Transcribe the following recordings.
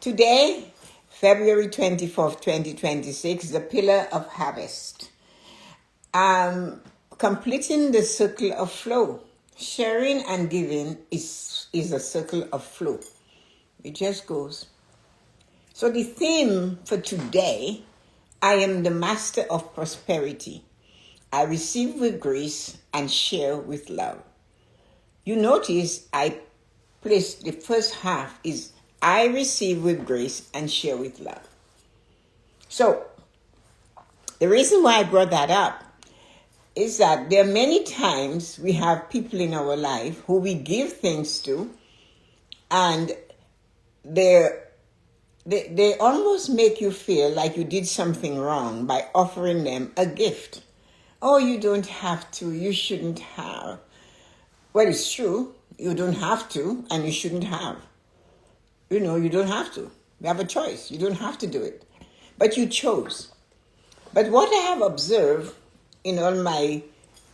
Today, February 24th, 2026, the pillar of harvest. Completing the circle of flow. Sharing and giving is a circle of flow. It just goes. So the theme for today, I am the master of prosperity. I receive with grace and share with love. You notice I placed the first half is I receive with grace and share with love. So the reason why I brought that up is that there are many times we have people in our life who we give things to, and they almost make you feel like you did something wrong by offering them a gift. Oh, you don't have to, you shouldn't have. Well, it's true, you don't have to, and you shouldn't have. You don't have to. You have a choice. You don't have to do it. But you chose. But what I have observed in all my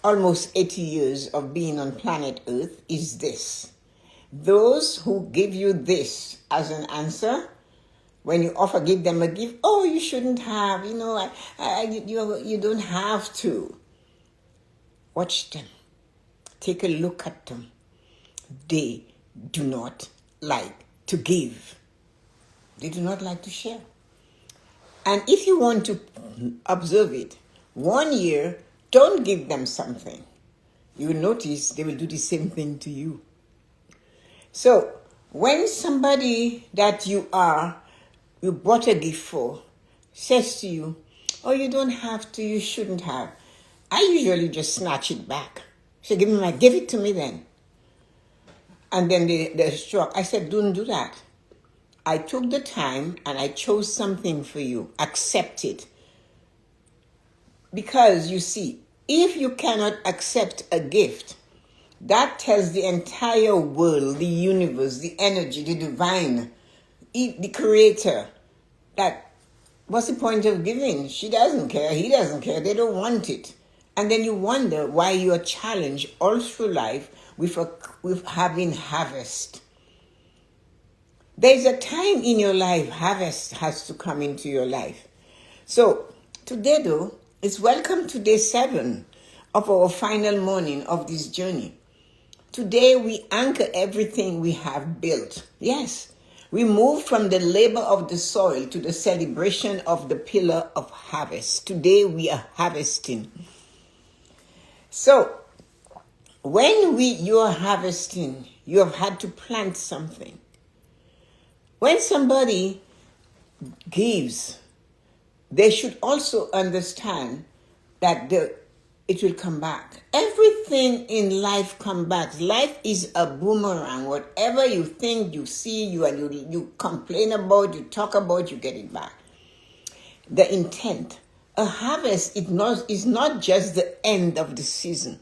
almost 80 years of being on planet Earth is this. Those who give you this as an answer, when you give them a gift, oh, you shouldn't have, you don't have to. Watch them. Take a look at them. They do not like to give. They do not like to share. And if you want to observe it, 1 year, don't give them something. You will notice they will do the same thing to you. So, when somebody that you bought a gift for, says to you, oh, you don't have to, you shouldn't have, I usually just snatch it back. So give it to me then. And then they're struck. I said, don't do that. I took the time and I chose something for you. Accept it. Because you see, if you cannot accept a gift, that tells the entire world, the universe, the energy, the divine, the creator, that what's the point of giving? She doesn't care. He doesn't care. They don't want it. And then you wonder why you are challenged all through life with having harvest. There's a time in your life harvest has to come into your life. So today though, it's welcome to day 7 of our final morning of this journey. Today we anchor everything we have built. Yes, we move from the labor of the soil to the celebration of the pillar of harvest. Today we are harvesting. So when you are harvesting, you have had to plant something. When somebody gives, they should also understand that it will come back. Everything in life comes back. Life is a boomerang. Whatever you think, you see, you complain about, you talk about, you get it back. The intent. A harvest is not just the end of the season.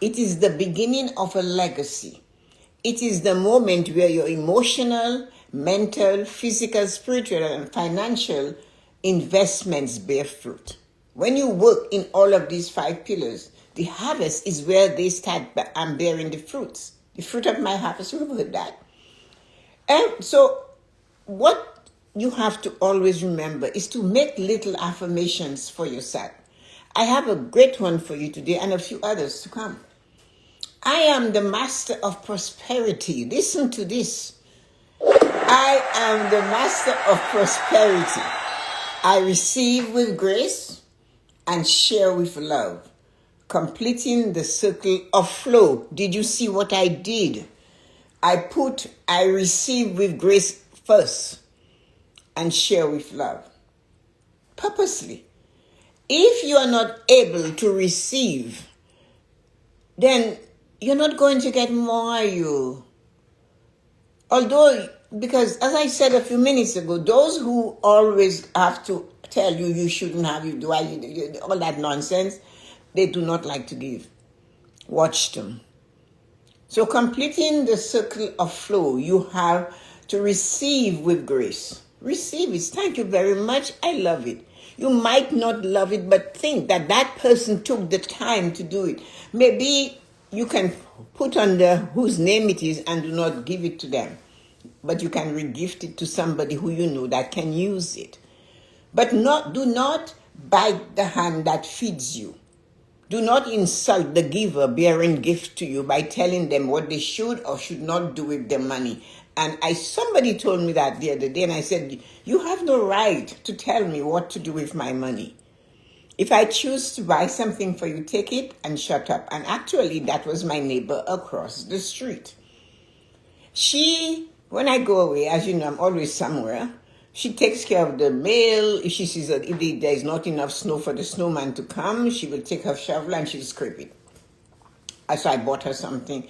It is the beginning of a legacy. It is the moment where your emotional, mental, physical, spiritual, and financial investments bear fruit. When you work in all of these 5 pillars, the harvest is where they start bearing the fruits. The fruit of my harvest, we've heard that. And so what you have to always remember is to make little affirmations for yourself. I have a great one for you today and a few others to come. I am the master of prosperity. Listen to this. I am the master of prosperity. I receive with grace and share with love. Completing the circle of flow. Did you see what I did? I receive with grace first and share with love. Purposely. If you are not able to receive, then you're not going to get more, because as I said a few minutes ago, those who always have to tell you you shouldn't have, all that nonsense, they do not like to give. Watch them. So completing the circle of flow, you have to receive with grace. Receive it. Thank you very much. I love it. You might not love it, but think that person took the time to do it. Maybe you can put under whose name it is and do not give it to them. but you can regift it to somebody who you know that can use it. But do not bite the hand that feeds you. Do not insult the giver bearing gift to you by telling them what they should or should not do with their money. And somebody told me that the other day, and I said, you have no right to tell me what to do with my money. If I choose to buy something for you, take it and shut up. And actually, that was my neighbor across the street. When I go away, as you know, I'm always somewhere. She takes care of the mail. If she sees that if there is not enough snow for the snowman to come, she will take her shovel and she'll scrape it. So I bought her something.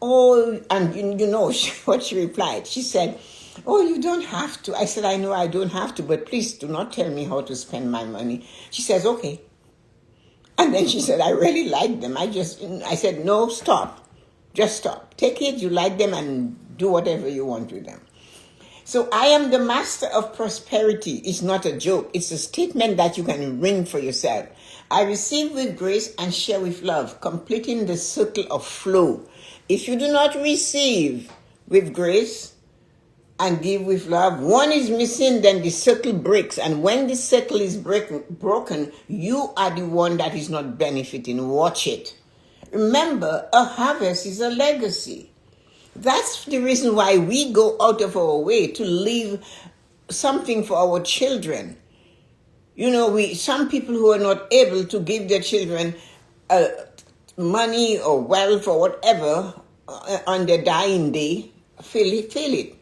Oh, and you know what she replied? She said, oh, you don't have to. I said, I know I don't have to, but please do not tell me how to spend my money. She says, okay. And then she said, I really like them. I said, no, stop. Just stop. Take it, you like them, and do whatever you want with them. So I am the master of prosperity. It's not a joke. It's a statement that you can ring for yourself. I receive with grace and share with love, completing the circle of flow. If you do not receive with grace and give with love, one is missing, then the circle breaks. And when the circle is broken, you are the one that is not benefiting. Watch it. Remember, a harvest is a legacy. That's the reason why we go out of our way to leave something for our children. You know, some people who are not able to give their children money or wealth or whatever on their dying day, feel it.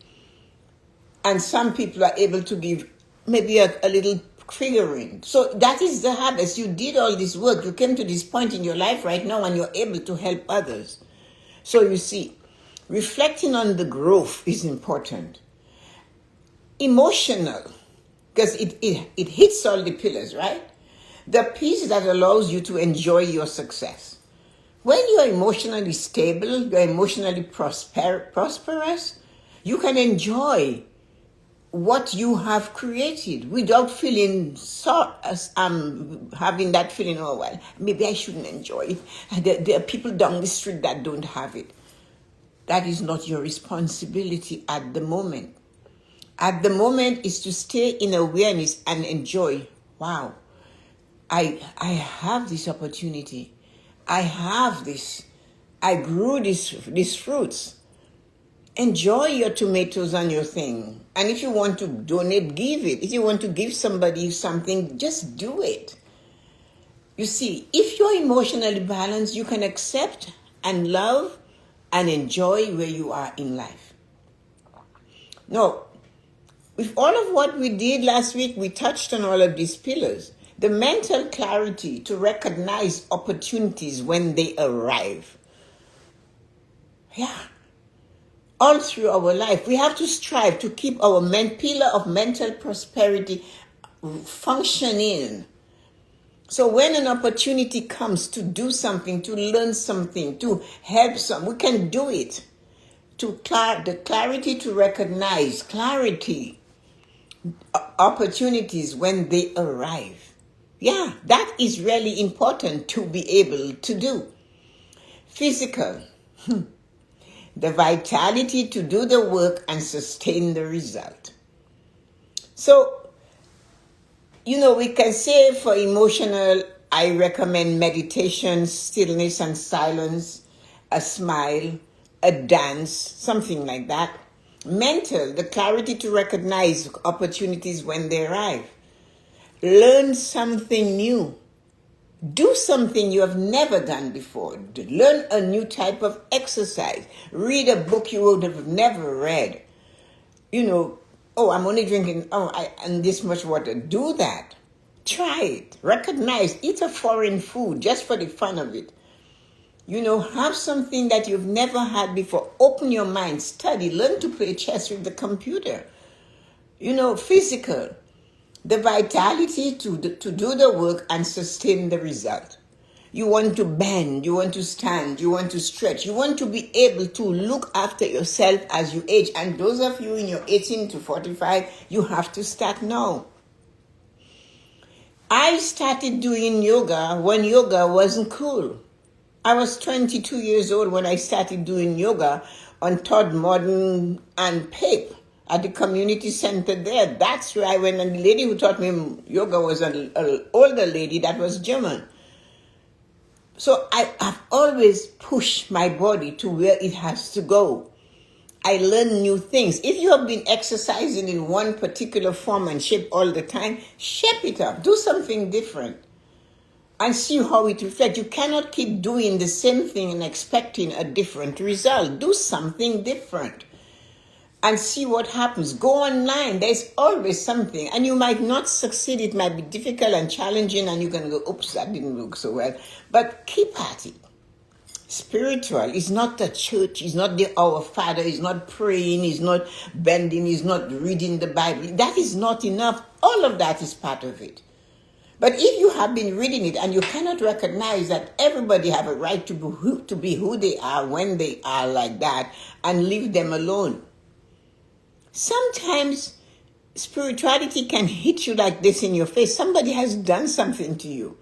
And some people are able to give maybe a little figurine. So that is the harvest. You did all this work. You came to this point in your life right now and you're able to help others. So you see, reflecting on the growth is important. Emotional, because it hits all the pillars, right? The piece that allows you to enjoy your success. When you're emotionally stable, you're emotionally prosperous, you can enjoy what you have created without feeling having that feeling, oh, well, maybe I shouldn't enjoy it. There are people down the street that don't have it. That is not your responsibility at the moment. At the moment is to stay in awareness and enjoy. Wow, I have this opportunity. I have this. I grew these fruits. Enjoy your tomatoes and your thing. And if you want to donate, give it. If you want to give somebody something, just do it. You see, if you're emotionally balanced, you can accept and love and enjoy where you are in life. Now, with all of what we did last week, we touched on all of these pillars. The mental clarity to recognize opportunities when they arrive. Yeah. All through our life, we have to strive to keep our pillar of mental prosperity functioning. So when an opportunity comes to do something, to learn something, to help we can do it. The clarity to recognize, opportunities when they arrive. Yeah, that is really important to be able to do. Physical. The vitality to do the work and sustain the result. So, we can say for emotional, I recommend meditation, stillness and silence, a smile, a dance, something like that. Mental, the clarity to recognize opportunities when they arrive. Learn something new. Do something you have never done before. Learn a new type of exercise. Read a book you would have never read. I'm only drinking, and this much water. Do that. Try it. Recognize. Eat a foreign food just for the fun of it. Have something that you've never had before. Open your mind. Study. Learn to play chess with the computer. Physical. The vitality to do the work and sustain the result. You want to bend, you want to stand, you want to stretch. You want to be able to look after yourself as you age. And those of you in your 18 to 45, you have to start now. I started doing yoga when yoga wasn't cool. I was 22 years old when I started doing yoga. on Todd Modern and Pape at the community center there. That's where I went, and the lady who taught me yoga was an older lady that was German. So I've always pushed my body to where it has to go. I learn new things. If you have been exercising in one particular form and shape all the time, shape it up. Do something different and see how it reflects. You cannot keep doing the same thing and expecting a different result. Do something different and see what happens. Go online. There's always something. And you might not succeed. It might be difficult and challenging, and you can go, oops, that didn't look so well. But keep at it. Spiritual is not the church, is not the Our Father, is not praying, is not bending, is not reading the Bible. That is not enough. All of that is part of it. But if you have been reading it and you cannot recognize that everybody have a right to be who they are when they are like that, and leave them alone. Sometimes spirituality can hit you like this in your face. Somebody has done something to you,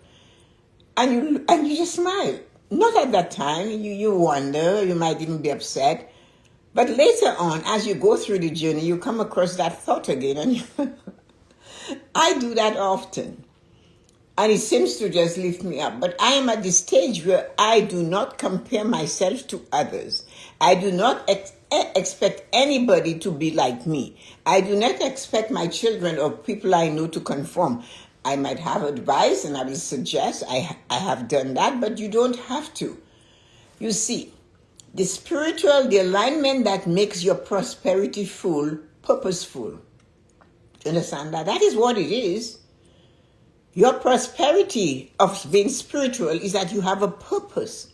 and you just smile. Not at that time. You wonder, you might even be upset. But later on, as you go through the journey, you come across that thought again. And I do that often. And it seems to just lift me up. But I am at the stage where I do not compare myself to others. I do not expect anybody to be like me. I do not expect my children or people I know to conform. I might have advice and I will suggest, I have done that, but you don't have to. You see, the spiritual, the alignment that makes your prosperity full, purposeful. Do you understand that? That is what it is. Your prosperity of being spiritual is that you have a purpose.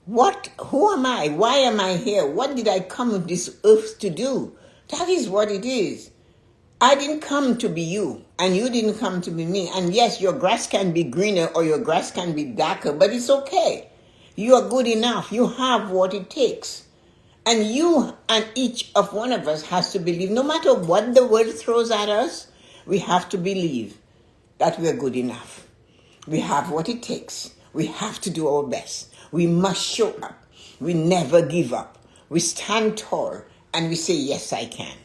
Who am I? Why am I here? What did I come to this earth to do? That is what it is. I didn't come to be you, and you didn't come to be me. And yes, your grass can be greener or your grass can be darker, but it's okay. You are good enough. You have what it takes. And you and each of one of us has to believe, no matter what the world throws at us, we have to believe that we are good enough. We have what it takes. We have to do our best. We must show up. We never give up. We stand tall and we say, yes, I can.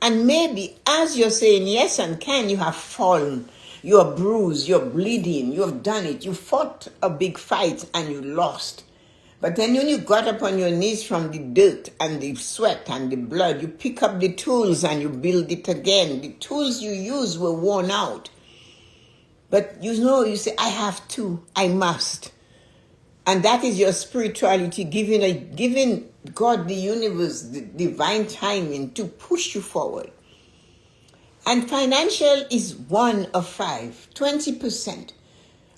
And maybe as you're saying yes and can, you have fallen. You're bruised. You're bleeding. You have done it. You fought a big fight and you lost. But then when you got up on your knees from the dirt and the sweat and the blood, you pick up the tools and you build it again. The tools you used were worn out. But you say, I have to. I must. And that is your spirituality, giving God, the universe, the divine timing to push you forward. And financial is 1 of 5, 20%.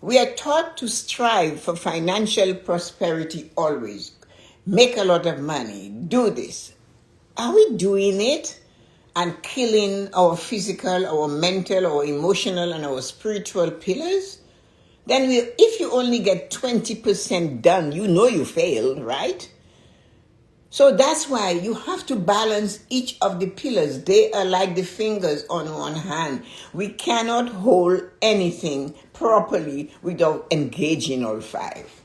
We are taught to strive for financial prosperity always. Make a lot of money. Do this. Are we doing it and killing our physical, our mental, our emotional, and our spiritual pillars? Then if you only get 20% done, you know you failed, right? So that's why you have to balance each of the pillars. They are like the fingers on one hand. We cannot hold anything properly without engaging all 5.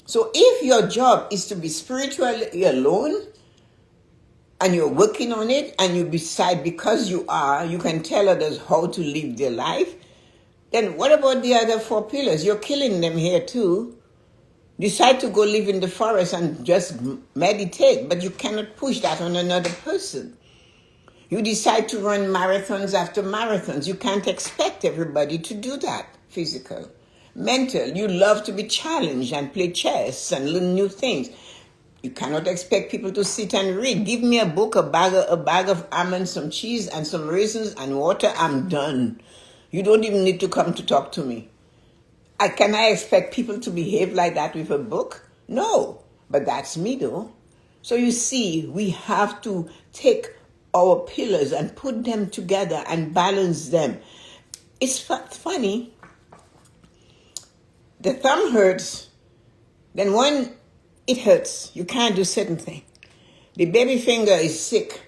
So if your job is to be spiritually alone, and you're working on it, and you decide because you can tell others how to live their life, then what about the other 4 pillars? You're killing them here too. Decide to go live in the forest and just meditate, but you cannot push that on another person. You decide to run marathons after marathons. You can't expect everybody to do that. Physical. Mental. You love to be challenged and play chess and learn new things. You cannot expect people to sit and read. Give me a book, a bag of almonds, some cheese, and some raisins and water. I'm done. You don't even need to come to talk to me. Can I expect people to behave like that with a book? No, but that's me though. So you see, we have to take our pillars and put them together and balance them. It's funny. The thumb hurts. Then when it hurts, you can't do certain things. The baby finger is sick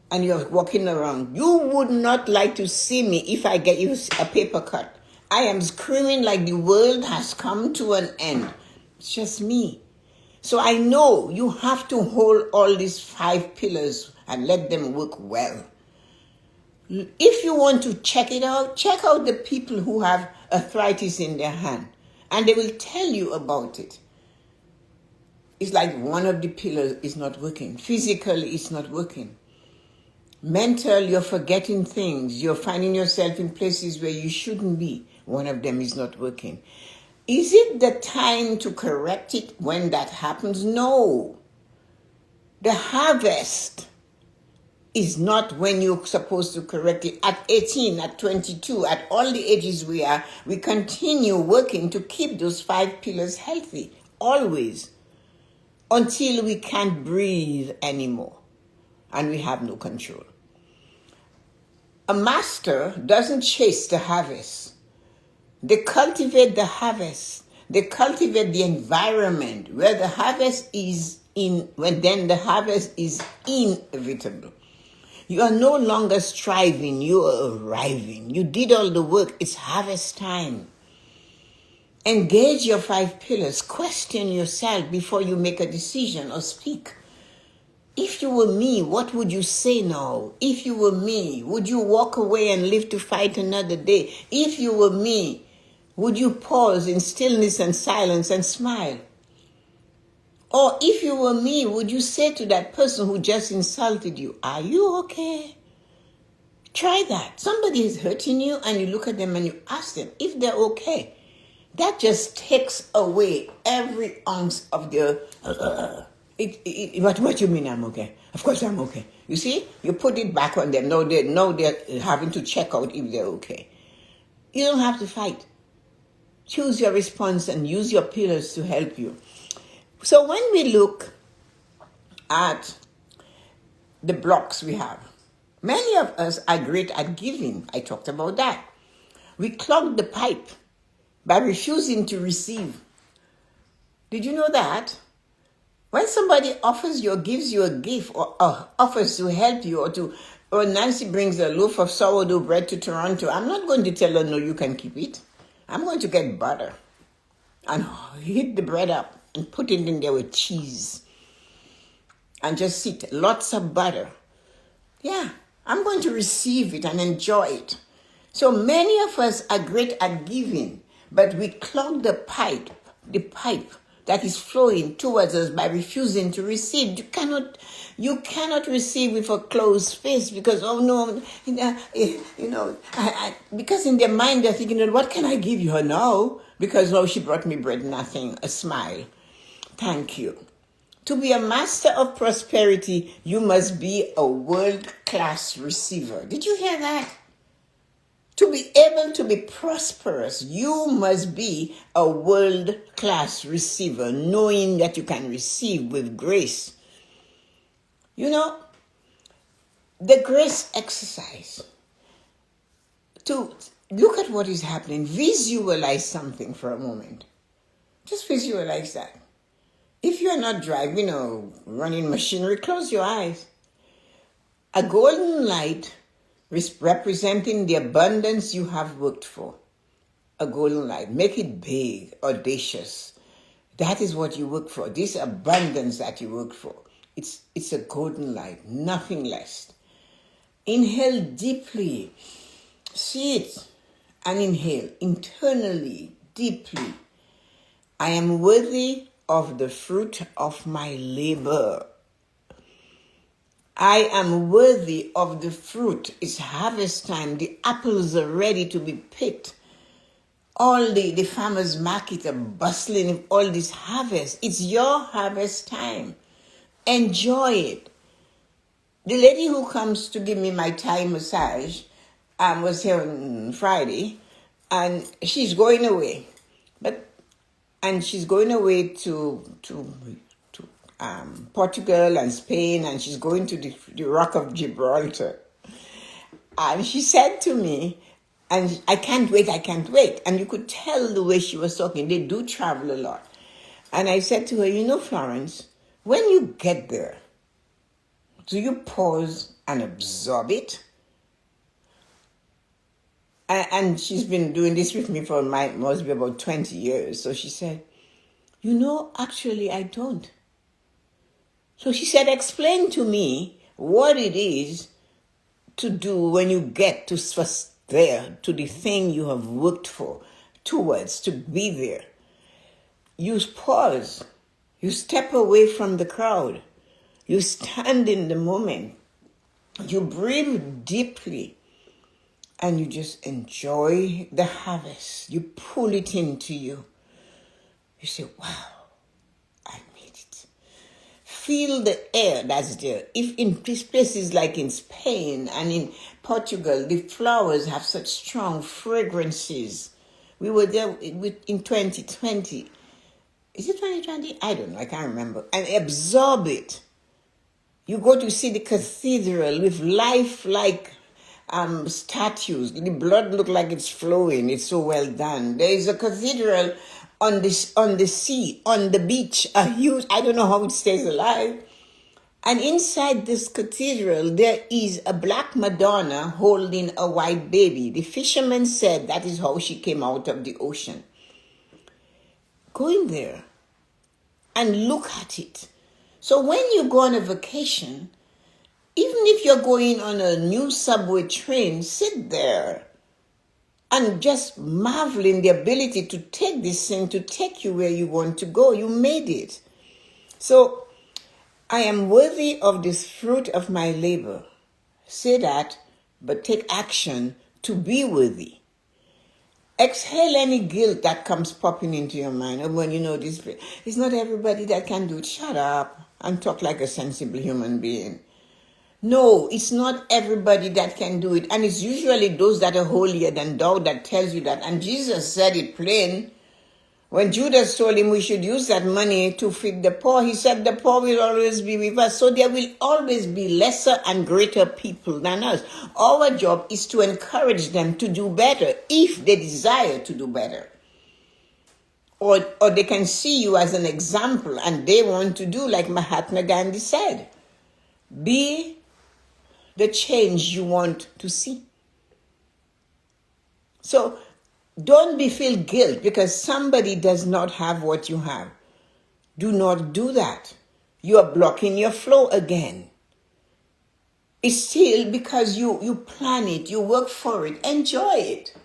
and you're walking around. You would not like to see me if I get you a paper cut. I am screaming like the world has come to an end. It's just me. So I know you have to hold all these 5 pillars and let them work well. If you want to check it out, check out the people who have arthritis in their hand, and they will tell you about it. It's like one of the pillars is not working. Physically, it's not working. Mental, you're forgetting things. You're finding yourself in places where you shouldn't be. One of them is not working. Is it the time to correct it when that happens? No. The harvest is not when you're supposed to correct it. At 18, at 22, at all the ages we are, we continue working to keep those 5 pillars healthy, always, until we can't breathe anymore and we have no control. A master doesn't chase the harvest. They cultivate the harvest. They cultivate the environment where the harvest is then the harvest is inevitable. You are no longer striving, you are arriving. You did all the work, it's harvest time. Engage your 5 pillars. Question yourself before you make a decision or speak. If you were me, what would you say now? If you were me, would you walk away and live to fight another day? If you were me, would you pause in stillness and silence and smile? Or if you were me, would you say to that person who just insulted you, are you okay? Try that. Somebody is hurting you and you look at them and you ask them if they're okay. That just takes away every ounce of their... What you mean I'm okay? Of course I'm okay. You see? You put it back on them. No, they're having to check out if they're okay. You don't have to fight. Choose your response and use your pillars to help you. So when we look at the blocks we have, many of us are great at giving. I talked about that. We clog the pipe by refusing to receive. Did you know that? When somebody offers you or gives you a gift or offers to help you or Nancy brings a loaf of sourdough bread to Toronto, I'm not going to tell her, no, you can keep it. I'm going to get butter and heat the bread up and put it in there with cheese and just sit. Lots of butter. Yeah, I'm going to receive it and enjoy it. So many of us are great at giving, but we clog the pipe that is flowing towards us by refusing to receive. You cannot receive with a closed face because, oh no, because in their mind they're thinking, what can I give her now? Because, oh, she brought me bread, nothing, a smile. Thank you. To be a master of prosperity, you must be a world-class receiver. Did you hear that? To be able to be prosperous, you must be a world-class receiver, knowing that you can receive with grace. You know, the grace exercise, to look at what is happening, visualize something for a moment. Just visualize that. If you're not driving or running machinery, close your eyes. A golden light representing the abundance you have worked for. A golden light. Make it big, audacious. That is what you work for. This abundance that you work for. It's a golden light, nothing less. Inhale deeply. See it and inhale internally, deeply. I am worthy of the fruit of my labor. I am worthy of the fruit. It's harvest time. The apples are ready to be picked. All the farmers' market are bustling with all this harvest. It's your harvest time. Enjoy it. The lady who comes to give me my Thai massage was here on Friday, and she's going away. And she's going away to Portugal and Spain, and she's going to the Rock of Gibraltar. And she said to me, and I can't wait. And you could tell the way she was talking. They do travel a lot. And I said to her, Florence, when you get there, do you pause and absorb it? And she's been doing this with me for must be about 20 years. So she said, Actually, I don't. So she said, explain to me what it is to do when you get to there, to the thing you have worked for, towards, to be there. You pause. You step away from the crowd. You stand in the moment. You breathe deeply. And you just enjoy the harvest. You pull it into you. You say, wow, I made it. Feel the air that's there. If in these places like in Spain and in Portugal, the flowers have such strong fragrances. We were there in 2020. Is it 2020? I don't know. I can't remember. And absorb it. You go to see the cathedral with life-like statues. The blood look like it's flowing. It's so well done. There is a cathedral on the sea, on the beach. A huge, I don't know how it stays alive. And inside this cathedral, there is a black Madonna holding a white baby. The fishermen said that is how she came out of the ocean. Go in there and look at it. So when you go on a vacation, even if you're going on a new subway train, sit there and just marvel in the ability to take this thing, to take you where you want to go. You made it. So I am worthy of this fruit of my labor. Say that, but take action to be worthy. Exhale any guilt that comes popping into your mind. Oh, when this, it's not everybody that can do it. Shut up and talk like a sensible human being. No, it's not everybody that can do it. And it's usually those that are holier than thou that tells you that. And Jesus said it plain. When Judas told him we should use that money to feed the poor, he said the poor will always be with us. So there will always be lesser and greater people than us. Our job is to encourage them to do better if they desire to do better. Or they can see you as an example and they want to do like Mahatma Gandhi said. Be the change you want to see. So don't feel guilt because somebody does not have what you have. Do not do that. You are blocking your flow again. It's still because you plan it, you work for it, enjoy it.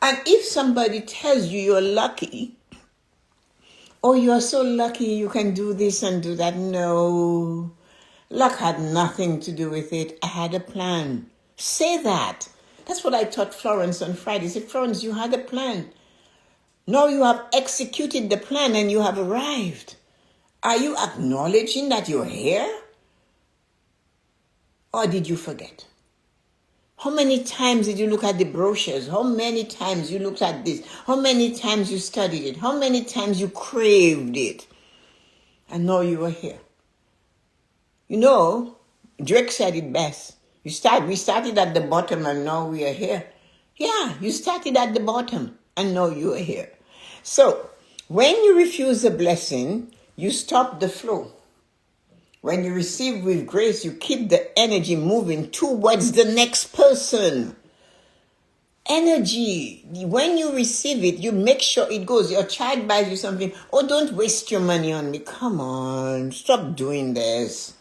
And if somebody tells you you're lucky, oh, you're so lucky you can do this and do that. No, luck had nothing to do with it. I had a plan. Say that. That's what I taught Florence on Friday. I said, Florence, you had a plan. Now you have executed the plan and you have arrived. Are you acknowledging that you're here? Or did you forget? How many times did you look at the brochures? How many times you looked at this? How many times you studied it? How many times you craved it? And now you are here. Drake said it best. We started at the bottom and now we are here. Yeah, you started at the bottom and now you are here. So, when you refuse a blessing, you stop the flow. When you receive with grace, you keep the energy moving towards the next person. Energy. When you receive it, you make sure it goes. Your child buys you something. Oh, don't waste your money on me. Come on, stop doing this.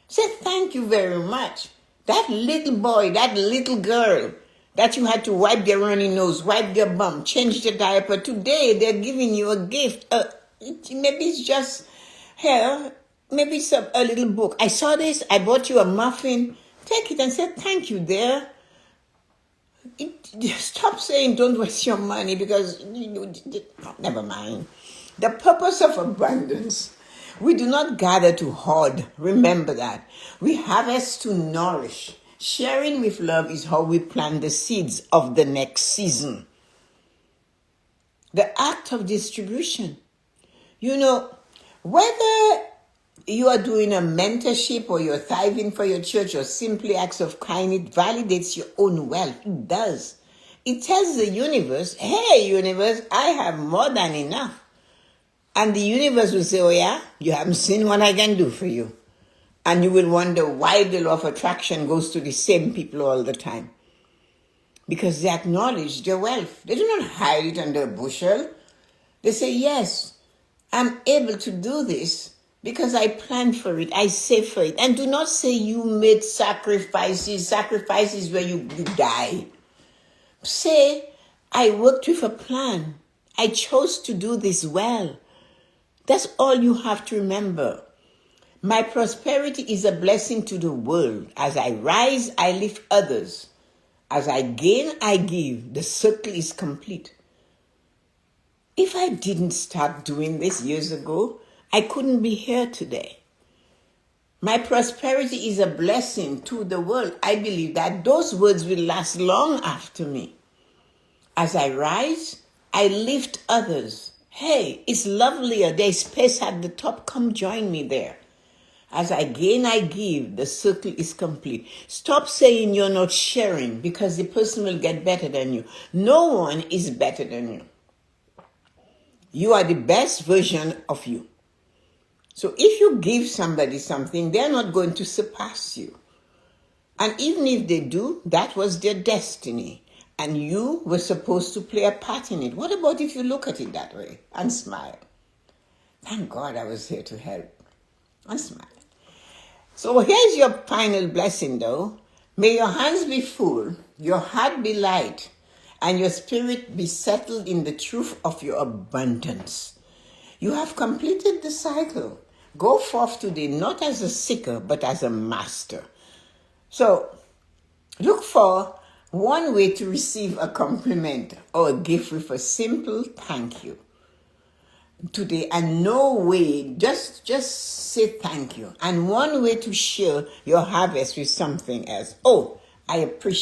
Say thank you very much. That little boy, that little girl that you had to wipe their runny nose, wipe their bum, change their diaper. Today, they're giving you a gift. Maybe it's just hair. Maybe it's a little book. I saw this. I bought you a muffin. Take it and say thank you there. Stop saying don't waste your money because never mind. The purpose of abundance. We do not gather to hoard. Remember that. We harvest to nourish. Sharing with love is how we plant the seeds of the next season. The act of distribution. Whether you are doing a mentorship or you're tithing for your church or simply acts of kindness, it validates your own wealth. It does. It tells the universe, hey, universe, I have more than enough. And the universe will say, oh yeah, you haven't seen what I can do for you. And you will wonder why the law of attraction goes to the same people all the time. Because they acknowledge their wealth. They do not hide it under a bushel. They say, yes, I'm able to do this because I planned for it, I saved for it. And do not say you made sacrifices where you die. Say, I worked with a plan. I chose to do this well. That's all you have to remember. My prosperity is a blessing to the world. As I rise, I lift others. As I gain, I give. The circle is complete. If I didn't start doing this years ago, I couldn't be here today. My prosperity is a blessing to the world. I believe that those words will last long after me. As I rise, I lift others. Hey, it's lovelier. There's space at the top. Come join me there. As I gain, I give. The circle is complete. Stop saying you're not sharing because the person will get better than you. No one is better than you. You are the best version of you. So if you give somebody something, they're not going to surpass you. And even if they do, that was their destiny. And you were supposed to play a part in it. What about if you look at it that way and smile? Thank God I was here to help. And smile. So here's your final blessing though. May your hands be full, your heart be light, and your spirit be settled in the truth of your abundance. You have completed the cycle. Go forth today, not as a seeker, but as a master. So look for one way to receive a compliment or a gift with a simple thank you today, and no way, just say thank you. And one way to share your harvest with something else. Oh, I appreciate